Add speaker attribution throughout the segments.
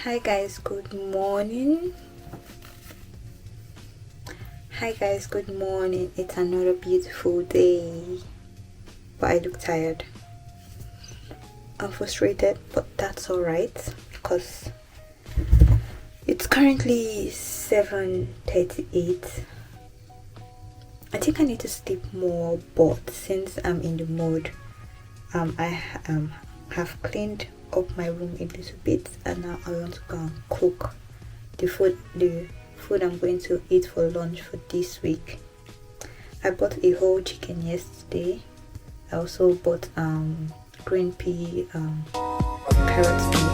Speaker 1: Hi guys, good morning. Good morning. It's another beautiful day, but I look tired. I'm frustrated, but that's alright because it's currently 7:38. I think I need to sleep more, but since I'm in the mood, I have cleaned up my room a little bit, and now I want to go and cook the food I'm going to eat for lunch for this week. I bought a whole chicken yesterday. I also bought green pea carrot mix,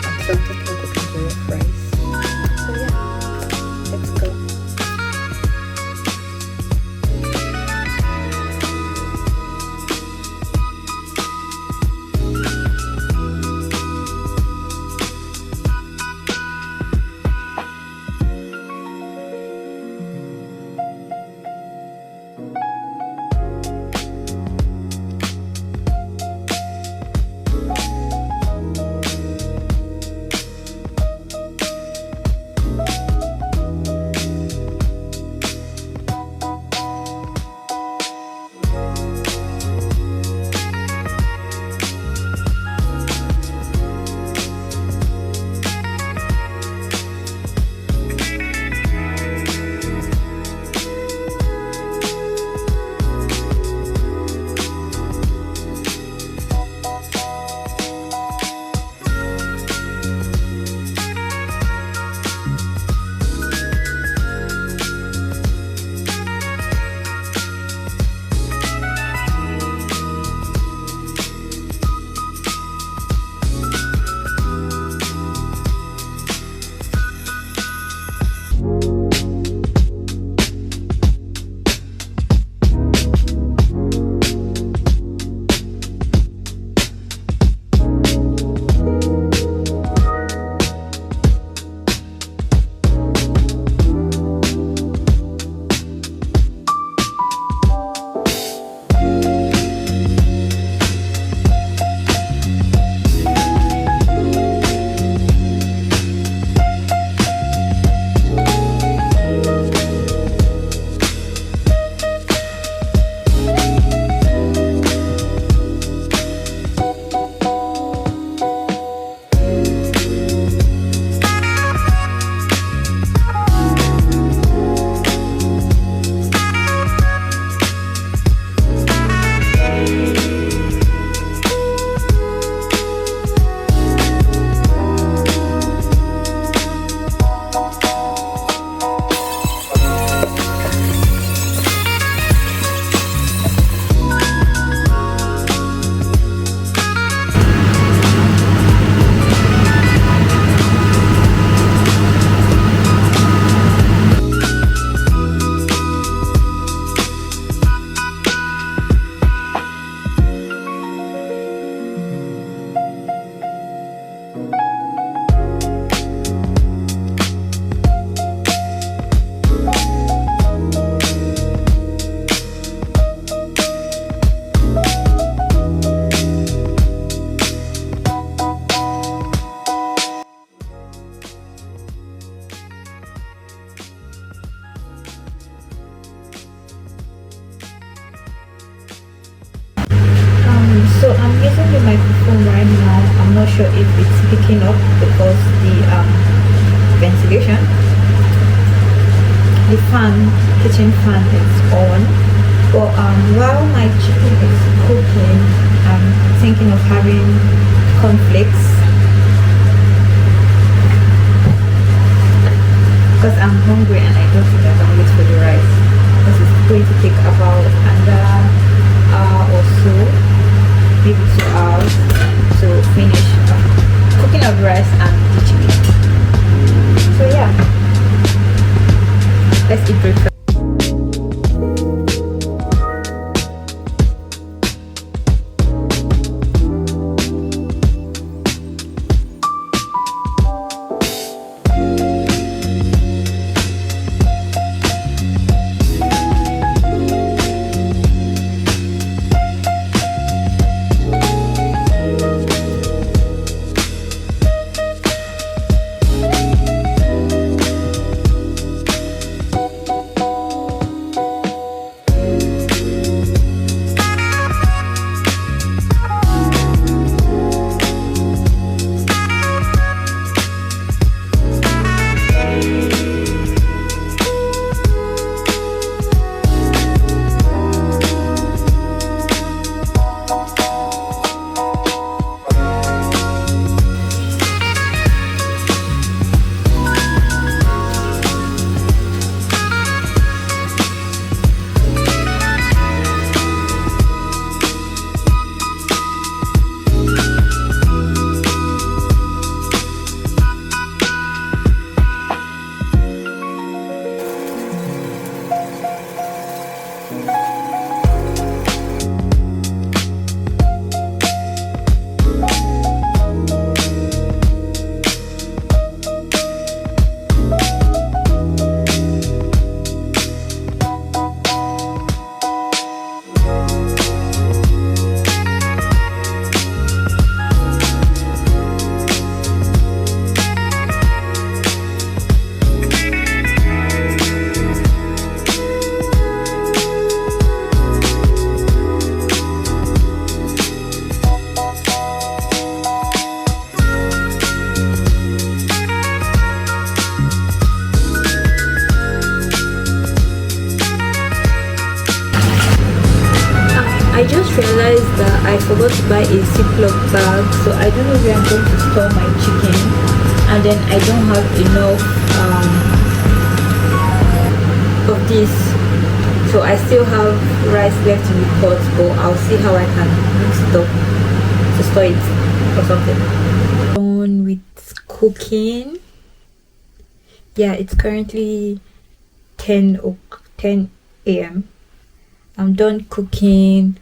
Speaker 1: and something for cooking jollof rice. So yeah, let's go. So I'm using the microphone right now. I'm not sure if it's picking up because the ventilation, the kitchen fan is on. But while my chicken is cooking, I'm thinking of having cornflakes because I'm hungry and I don't think I can wait for the rice because it's going to take about another hour or so, maybe 2 hours to finish cooking of rice and the chicken. So yeah, let's eat breakfast. forgot to buy a Ziploc bag, so I don't know where I'm going to store my chicken, and then I don't have enough of this, so I still have rice left in the pot, but I'll see how I can mix it up to store it or something. Done with cooking. Yeah, it's currently 10 a.m. I'm done cooking.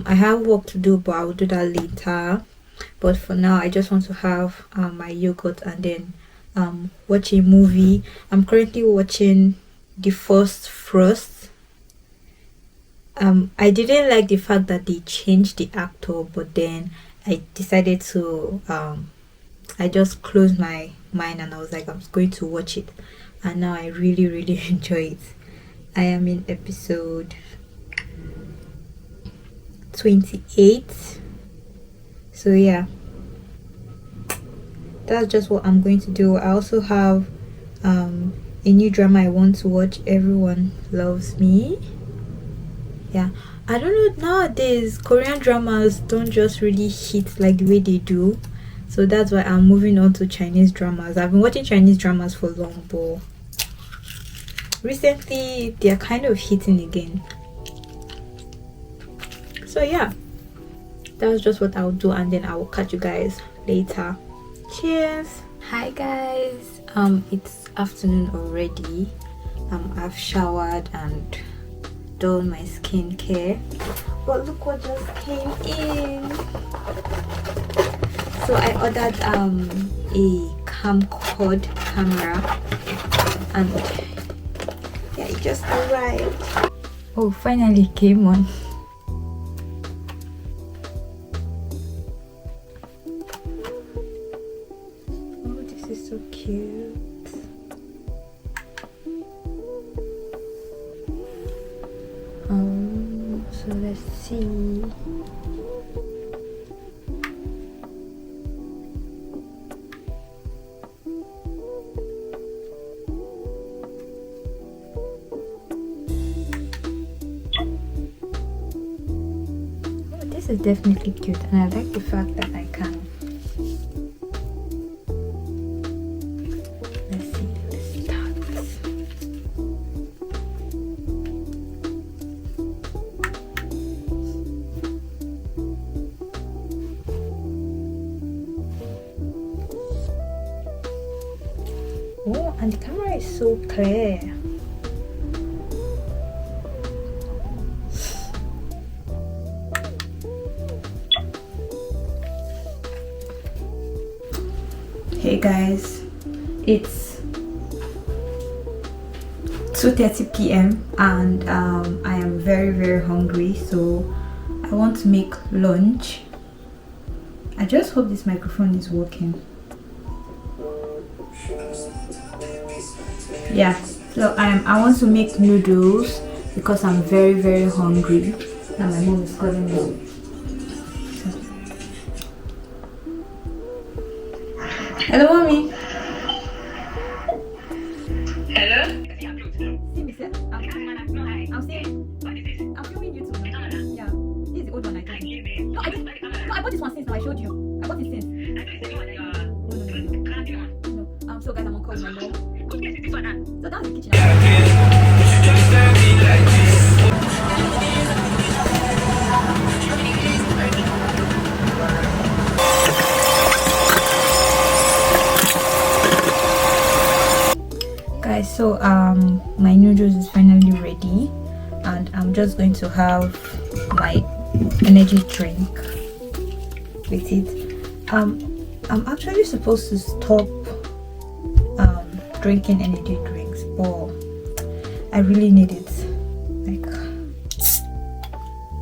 Speaker 1: I have work to do, but I'll do that later. But for now, I just want to have my yogurt and then watch a movie. I'm currently watching The First Frost. I didn't like the fact that they changed the actor, but then I decided to I just closed my mind and I was like, I'm going to watch it, and now I really enjoy it. I am in episode 28, so yeah, that's just what I'm going to do. I also have a new drama I want to watch, Everyone Loves Me. Yeah, I don't know, nowadays Korean dramas don't just really hit like the way they do, so that's why I'm moving on to Chinese dramas. I've been watching Chinese dramas for long, but recently they're kind of hitting again. So yeah, that's just what I'll do, and then I will catch you guys later. Cheers. Hi guys, it's afternoon already. I've showered and done my skincare, but look what just came in. So I ordered a camcorder camera, and yeah, it just arrived. Oh, finally came on. Oh, this is so cute. So let's see. This is definitely cute, and I like the fact that I can. Let's see, let's start. Oh, and the camera is so clear. Hey guys, it's 2:30 p.m. and I am very hungry, so I want to make lunch. I just hope this microphone is working. Yeah, so I want to make noodles because I'm very hungry, and my mom is calling me. Hello, mommy.
Speaker 2: Hello?
Speaker 1: See me, sir. I'm saying, I'm filming YouTube. Yeah, this is the old one I told you. No, I bought this one since now. I showed you. I bought it since. No. So guys, I'm on call with my mom. So that's the kitchen. Guys, so my noodles is finally ready, and I'm just going to have my energy drink with it. I'm actually supposed to stop drinking energy drinks, but I really need it. Like,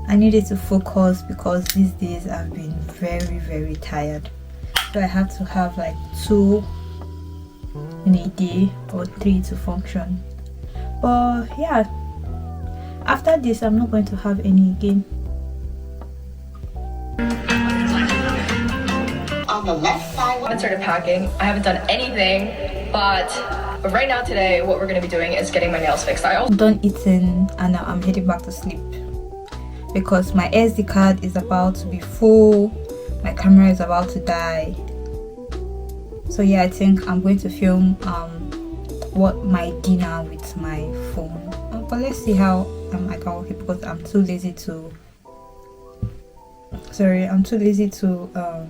Speaker 1: I needed to focus because these days I've been very tired, so I have to have like 2 in a day or 3 to function. But yeah, after this I'm not going to have any again.
Speaker 2: On the left side. I haven't started packing. I haven't done anything, but right now today what we're going to be doing is getting my nails fixed.
Speaker 1: I'm done eating and now I'm heading back to sleep. because my SD card is about to be full, my camera is about to die. So yeah, I think I'm going to film what my dinner with my phone. But let's see how I can work it, because I'm too lazy to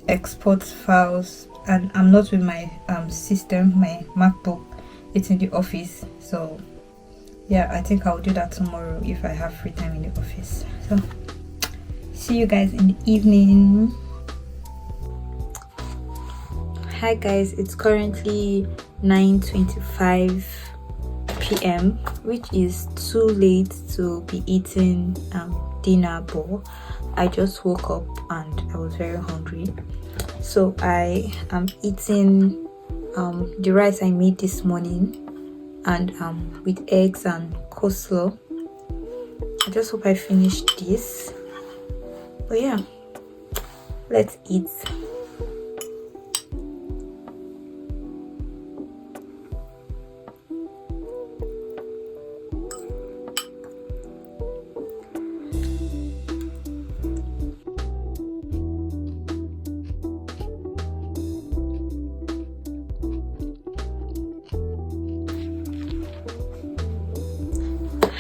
Speaker 1: export files, and I'm not with my system, my MacBook. It's in the office. So yeah, I think I'll do that tomorrow if I have free time in the office. So see you guys in the evening. Hi guys, it's currently 9:25 p.m, which is too late to be eating dinner, but I just woke up and I was very hungry, so I am eating the rice I made this morning, and with eggs and coleslaw. I just hope I finish this. But yeah, let's eat.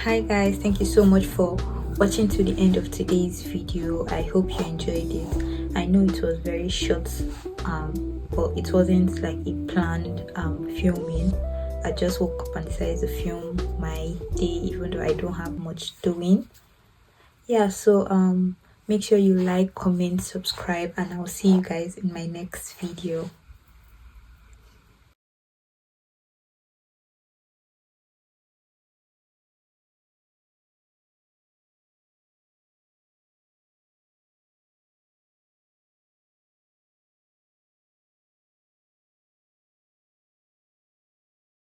Speaker 1: Hi guys, thank you so much for watching to the end of today's video. I hope you enjoyed it. I know it was very short, but it wasn't like a planned filming. I just woke up and decided to film my day, even though I don't have much doing. Yeah, so make sure you like, comment, subscribe, and I'll see you guys in my next video.